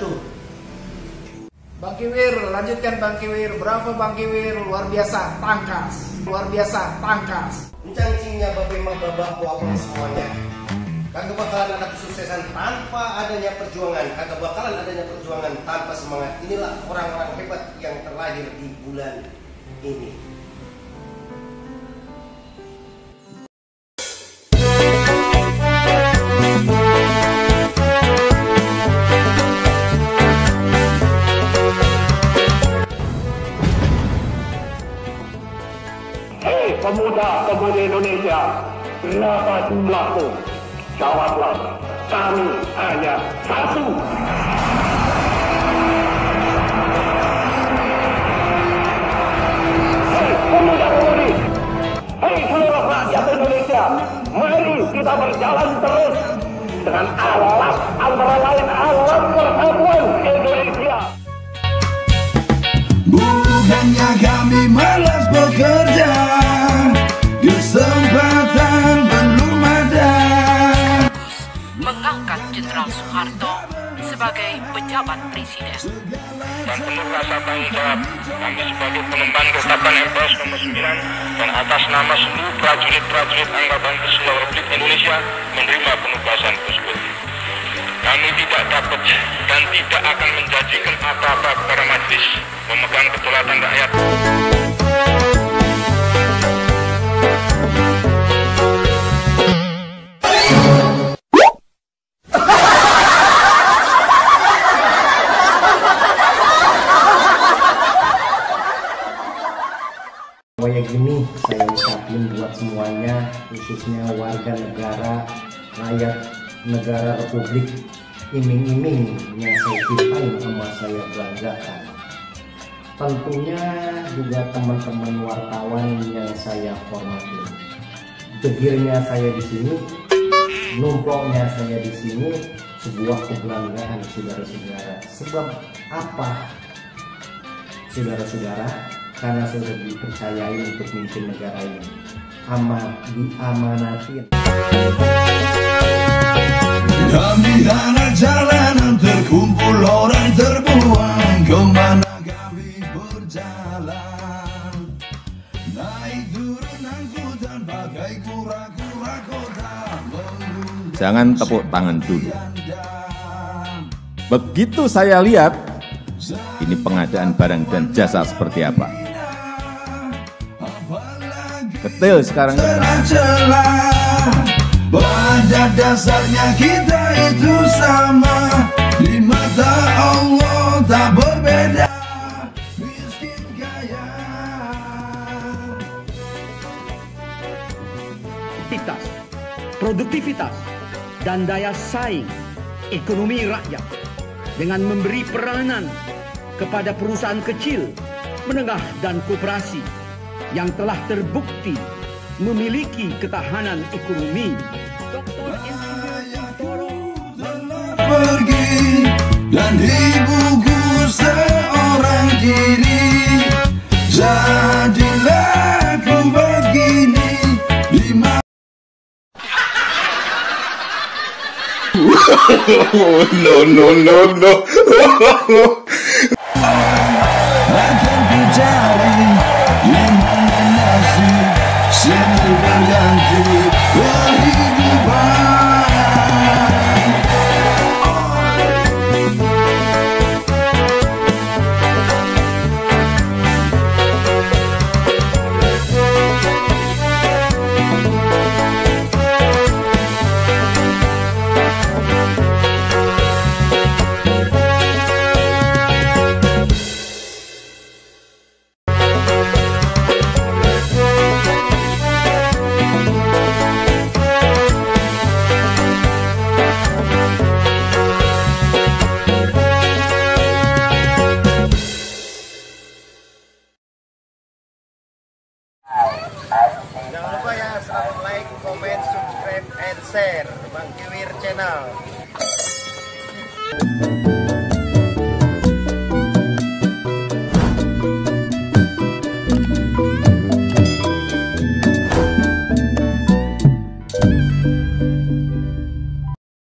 betul. Bang Kiwir, lanjutkan Bang Kiwir. Bravo Bang Kiwir, luar biasa, pangkas. Luar biasa, pangkas. Mencangcingnya babemah babah wabah semuanya. Kagak bakalan ada kesuksesan tanpa adanya perjuangan. Kagak bakalan adanya perjuangan tanpa semangat. Inilah orang-orang hebat yang terlahir di bulan ini. Pemuda-pemudi Indonesia, berapa jumlahmu? Jawablah, kami hanya satu. Hei pemuda-pemudi, hei seluruh rakyat Indonesia, mari kita berjalan terus dengan alat, antara lain alat persatuan Indonesia. Bukannya kami malas bekerja, kesempatan belum ada. Mengangkat Jenderal Soeharto sebagai pejabat presiden. Dan penuh rasa tanggung jawab, kami sebagai pengemban Ketetapan MPS nomor 9 dan atas nama seluruh prajurit-prajurit Angkatan Bersenjata Republik Indonesia menerima penugasan tersebut. Kami tidak dapat dan tidak akan menjanjikan apa-apa kepada majelis pemegang kedaulatan rakyat. Kayak gini saya ucapin buat semuanya, khususnya warga negara, rakyat negara Republik iming-iming yang saya cintai sama saya banggakan. Tentunya juga teman-teman wartawan yang saya hormati. Degirnya saya di sini, numpuknya saya di sini, sebuah kebanggaan saudara-saudara. Sebab apa, saudara-saudara? Karena sudah dipercayai untuk memimpin negara ini, diamanatin. Kami anak jalanan terkumpul orang terbuang, kemana kami berjalan? Naik turun angkutan pakai kura-kura kota. Jangan tepuk tangan dulu. Begitu saya lihat ini pengadaan barang dan jasa seperti apa. Detail sekarang. Celah-celah, pada dasarnya kita itu sama, di mata Allah tak berbeda, miskin kaya. Produktivitas dan daya saing ekonomi rakyat dengan memberi peranan kepada perusahaan kecil, menengah dan koperasi yang telah terbukti memiliki ketahanan ekonomi. Pergi dan ibuku seorang diri, jadilah ku begini di No. akan ku cari gimana nasib silih berganti kehidupan. Jangan lupa ya, selalu like, comment, subscribe, and share Bang Kiwir Channel.